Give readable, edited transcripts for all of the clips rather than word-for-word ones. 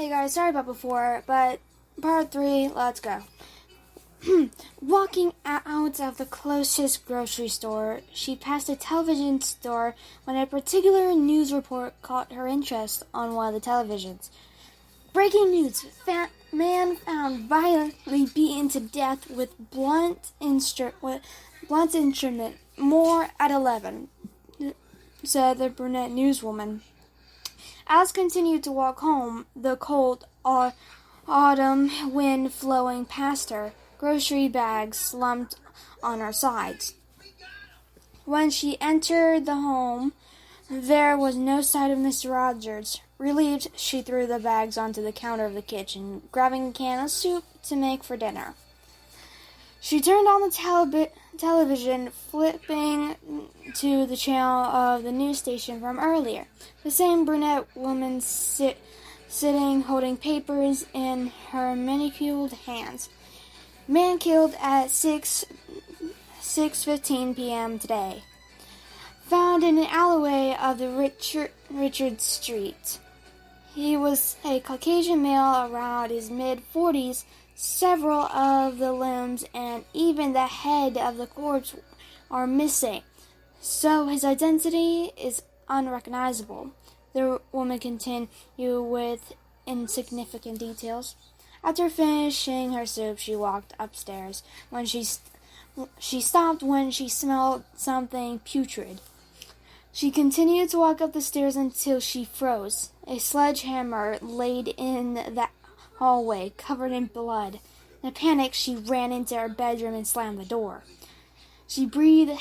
Hey guys, sorry about before, but part 3, let's go. Walking out of the closest grocery store, she passed a television store when a particular news report caught her interest on one of the televisions. Breaking news, man found violently beaten to death with blunt instrument, more at 11, said the brunette newswoman. Alice continued to walk home, the cold autumn wind flowing past her, grocery bags slumped on her sides. When she entered the home, there was no sight of Mr. Rogers. Relieved, she threw the bags onto the counter of the kitchen, grabbing a can of soup to make for dinner. She turned on the television, flipping to the channel of the news station from earlier. The same brunette woman sitting holding papers in her maniculed hands. Man killed at 6:15 p.m. today. Found in an alleyway of the Richard Street. He was a Caucasian male around his mid-40s. Several of the limbs and even the head of the corpse are missing, so his identity is unrecognizable. The woman continued with insignificant details. After finishing her soup, she walked upstairs. When she stopped when she smelled something putrid. She continued to walk up the stairs until she froze. A sledgehammer laid in the hallway, covered in blood. In a panic, she ran into her bedroom and slammed the door. She breathed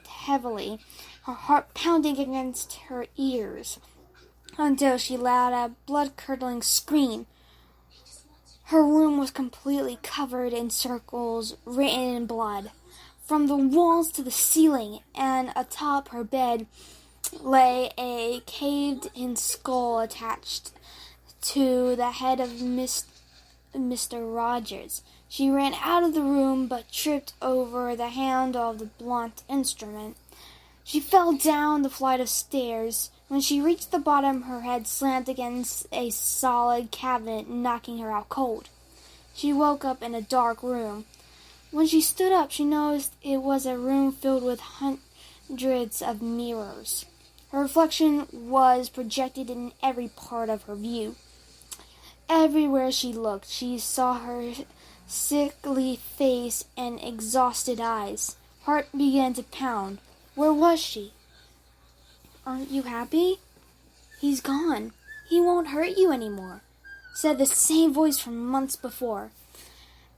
heavily, her heart pounding against her ears, until she let out a blood-curdling scream. Her room was completely covered in circles written in blood, from the walls to the ceiling, and atop her bed lay a caved-in skull attached to the head of Mr. Rogers. She ran out of the room but tripped over the handle of the blunt instrument. She fell down the flight of stairs. When she reached the bottom, her head slammed against a solid cabinet, knocking her out cold. She woke up in a dark room. When she stood up, she noticed it was a room filled with hundreds of mirrors. Her reflection was projected in every part of her view. Everywhere she looked, she saw her sickly face and exhausted eyes. Heart began to pound. Where was she? Aren't you happy? He's gone. He won't hurt you anymore, said the same voice from months before.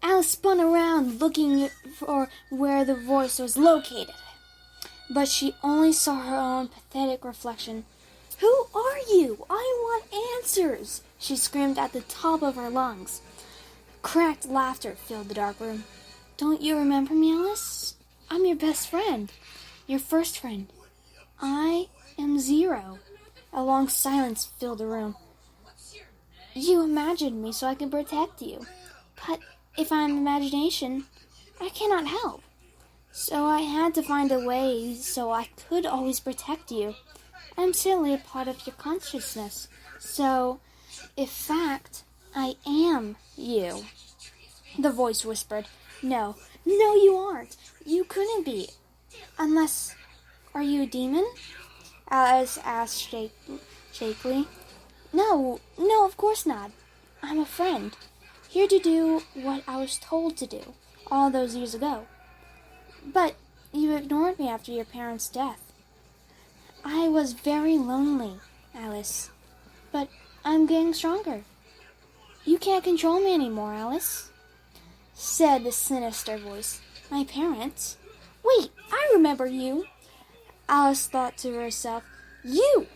Alice spun around, looking for where the voice was located. But she only saw her own pathetic reflection. Who are you? I want answers, she screamed at the top of her lungs. Cracked laughter filled the dark room. Don't you remember me, Alice? I'm your best friend. Your first friend. I am Zero. A long silence filled the room. You imagined me so I could protect you. But if I'm imagination, I cannot help. So I had to find a way so I could always protect you. I'm simply a part of your consciousness. So, in fact, I am you. The voice whispered. No, you aren't. You couldn't be. Unless, are you a demon? Alice asked shakily. No, of course not. I'm a friend. Here to do what I was told to do all those years ago. But you ignored me after your parents' death. I was very lonely, Alice. But I'm getting stronger. You can't control me anymore, Alice, said the sinister voice. My parents? Wait, I remember you. Alice thought to herself. You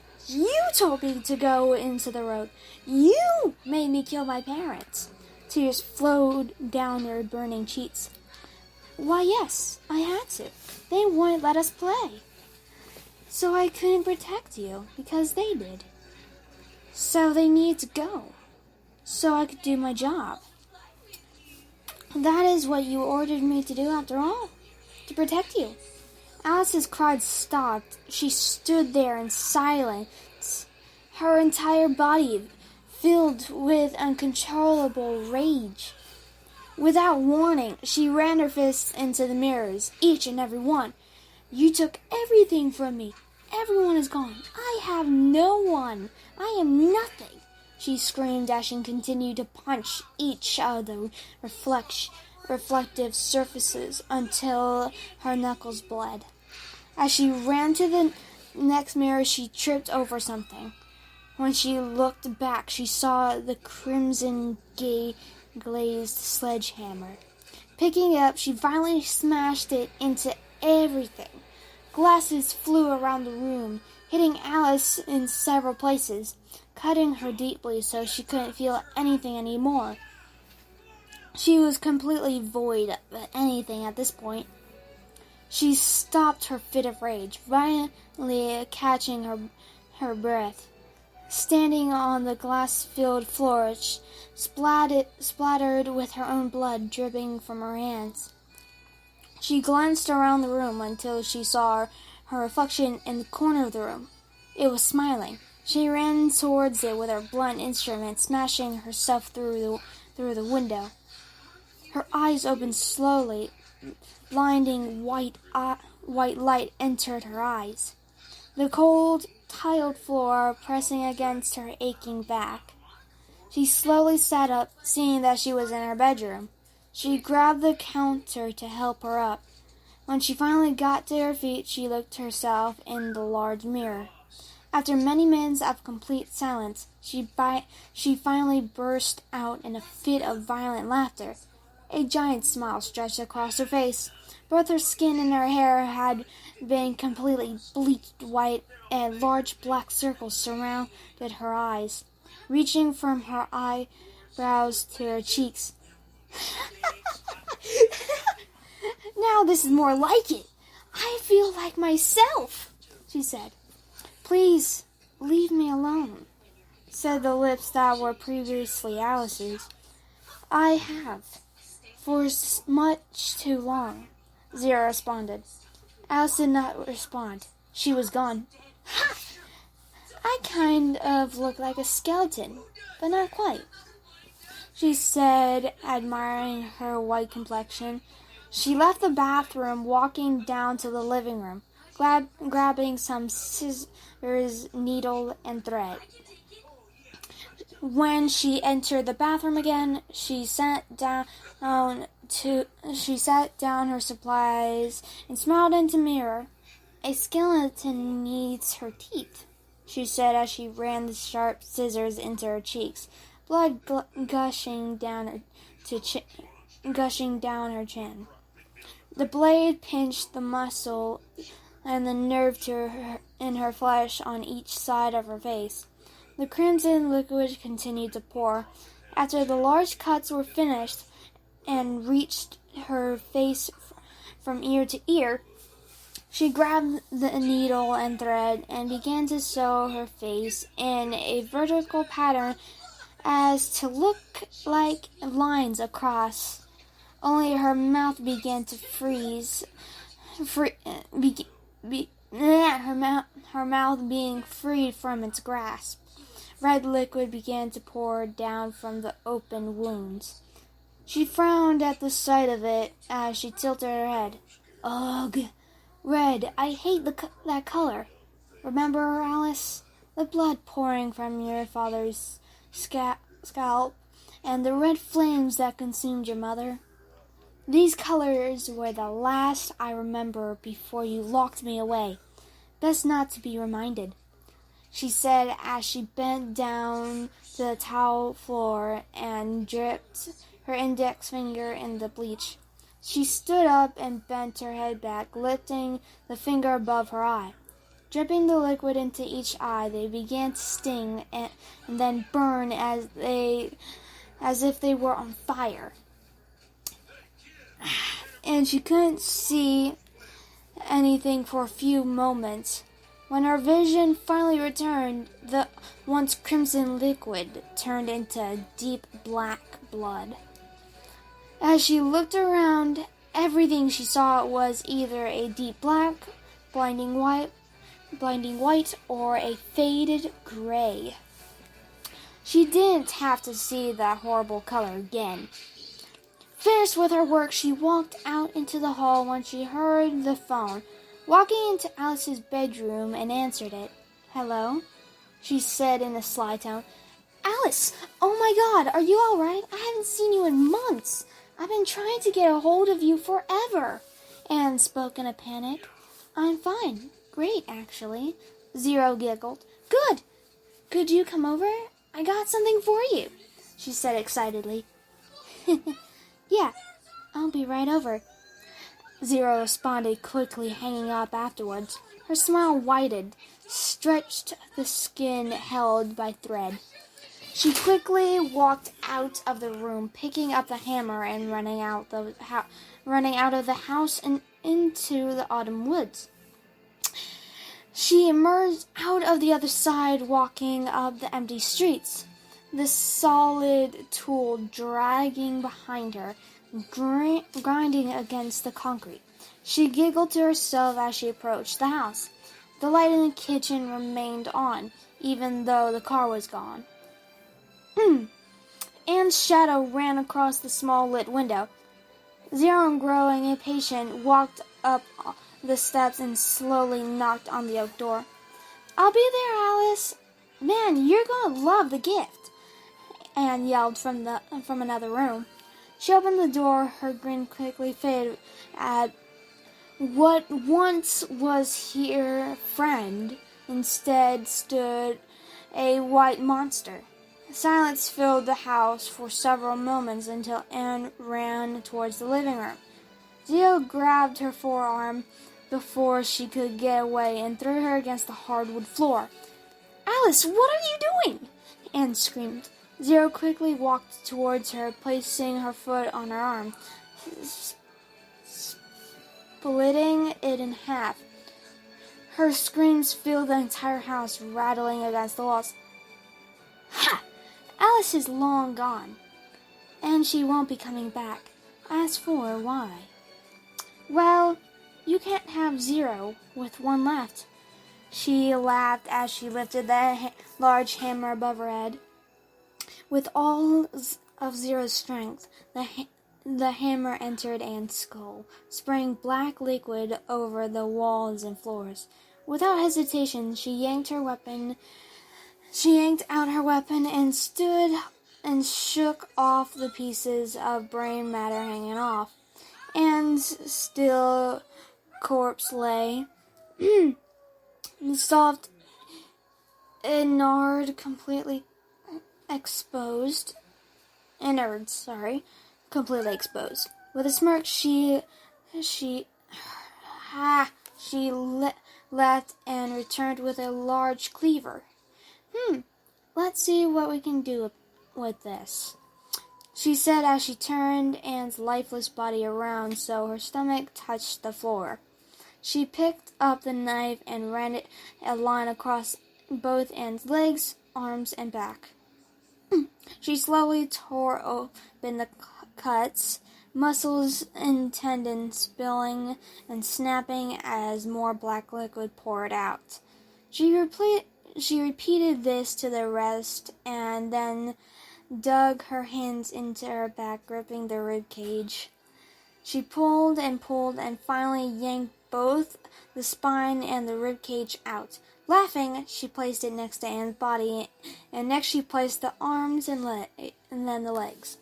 told me to go into the road. You made me kill my parents. Tears flowed down her burning cheeks. Why, yes, I had to. They wouldn't let us play. So I couldn't protect you, because they did. So they needed to go, so I could do my job. That is what you ordered me to do after all, to protect you. Alice's cries stopped. She stood there in silence, her entire body filled with uncontrollable rage. Without warning, she ran her fists into the mirrors, each and every one. "You took everything from me. Everyone is gone. I have no one. I am nothing," she screamed as she continued to punch each of the reflective surfaces until her knuckles bled. As she ran to the next mirror, she tripped over something. When she looked back, she saw the crimson glazed sledgehammer. Picking it up, she violently smashed it into everything. Glasses flew around the room, hitting Alice in several places, cutting her deeply so she couldn't feel anything anymore. She was completely void of anything at this point. She stopped her fit of rage, violently catching her breath. Standing on the glass-filled floor, splattered with her own blood dripping from her hands. She glanced around the room until she saw her reflection in the corner of the room. It was smiling. She ran towards it with her blunt instrument, smashing herself through the window. Her eyes opened slowly. Blinding white light entered her eyes. The cold, tiled floor pressing against her aching back. She slowly sat up, seeing that she was in her bedroom. She grabbed the counter to help her up. When she finally got to her feet, she looked herself in the large mirror. After many minutes of complete silence, she finally burst out in a fit of violent laughter. A giant smile stretched across her face. Both her skin and her hair had been completely bleached white, and large black circles surrounded her eyes, reaching from her eyebrows to her cheeks. "Now this is more like it. I feel like myself," she said. "Please, leave me alone," said the lips that were previously Alice's. "I have, for much too long," Zira responded. Alice did not respond. She was gone. "Ha! I kind of look like a skeleton, but not quite," she said, admiring her white complexion. She left the bathroom, walking down to the living room, grabbing some scissors, needle, and thread. When she entered the bathroom again, she set down her supplies and smiled into the mirror. "A skeleton needs her teeth," she said as she ran the sharp scissors into her cheeks, blood gushing down her chin. The blade pinched the muscle and the nerve in her flesh on each side of her face. The crimson liquid continued to pour. After the large cuts were finished and reached her face from ear to ear, she grabbed the needle and thread and began to sew her face in a vertical pattern as to look like lines across. Only her mouth began to freeze. Her mouth being freed from its grasp. Red liquid began to pour down from the open wounds. She frowned at the sight of it as she tilted her head. "Ugh, red, I hate that color. Remember, Alice, the blood pouring from your father's scalp and the red flames that consumed your mother? These colors were the last I remember before you locked me away. Best not to be reminded," she said as she bent down to the tile floor and dipped her index finger in the bleach. She stood up and bent her head back, lifting the finger above her eye. Dripping the liquid into each eye, they began to sting and then burn as if they were on fire. And she couldn't see anything for a few moments. When her vision finally returned, the once crimson liquid turned into deep black blood. As she looked around, everything she saw was either a deep black, blinding white, or a faded gray. She didn't have to see that horrible color again. Finished with her work, she walked out into the hall when she heard the phone. Walking into Alice's bedroom and answered it. "Hello?" she said in a sly tone. "Alice! Oh my God, are you all right? I haven't seen you in months. I've been trying to get a hold of you forever." Anne spoke in a panic. "I'm fine. Great, actually." Zero giggled. "Good. Could you come over? I got something for you," she said excitedly. "Yeah, I'll be right over." Zero responded quickly, hanging up afterwards. Her smile widened, stretched the skin held by thread. She quickly walked out of the room, picking up the hammer and running out of the house and into the autumn woods. She emerged out of the other side, walking up the empty streets, the solid tool dragging behind her, grinding against the concrete. She giggled to herself as she approached the house. The light in the kitchen remained on, even though the car was gone. Anne's shadow ran across the small lit window. Zero, growing impatient, walked up the steps and slowly knocked on the oak door. "I'll be there, Alice." "Man, you're going to love the gift," Anne yelled from another room. She opened the door. Her grin quickly faded at what once was her friend. Instead stood a white monster. Silence filled the house for several moments until Anne ran towards the living room. Zio grabbed her forearm before she could get away and threw her against the hardwood floor. "Alice, what are you doing?" Anne screamed. Zero quickly walked towards her, placing her foot on her arm, splitting it in half. Her screams filled the entire house, rattling against the walls. "Ha! Alice is long gone, and she won't be coming back. As for why? Well, you can't have Zero with one left." She laughed as she lifted the large hammer above her head. With all of Zero's strength, the hammer entered Anne's skull, spraying black liquid over the walls and floors. Without hesitation, she yanked out her weapon and stood and shook off the pieces of brain matter hanging off. Anne's still corpse lay, soft, completely exposed. Completely exposed. With a smirk, she left and returned with a large cleaver. Let's see what we can do with this," she said as she turned Anne's lifeless body around so her stomach touched the floor. She picked up the knife and ran it a line across both Anne's legs, arms, and back. She slowly tore open the cuts, muscles and tendons spilling and snapping as more black liquid poured out. She repeated this to the rest and then dug her hands into her back, gripping the rib cage. She pulled and finally yanked both the spine and the rib cage out. Laughing, she placed it next to Anne's body, and next she placed the arms and then the legs.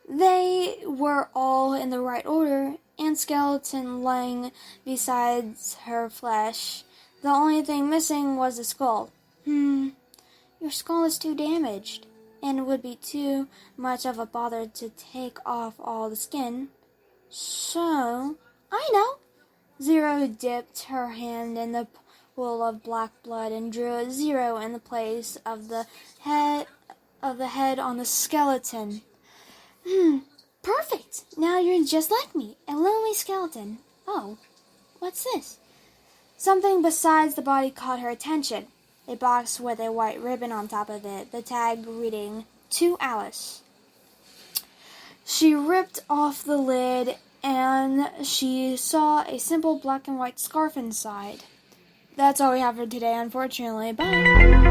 They were all in the right order, Anne's skeleton lying beside her flesh. The only thing missing was the skull. Your skull is too damaged, and it would be too much of a bother to take off all the skin. So, I know." Zero dipped her hand in the pool of black blood and drew a zero in the place of the head on the skeleton. Perfect! Now you're just like me, a lonely skeleton. Oh, what's this?" Something besides the body caught her attention. A box with a white ribbon on top of it, the tag reading, "To Alice." She ripped off the lid and she saw a simple black and white scarf inside. That's all we have for today, unfortunately. Bye!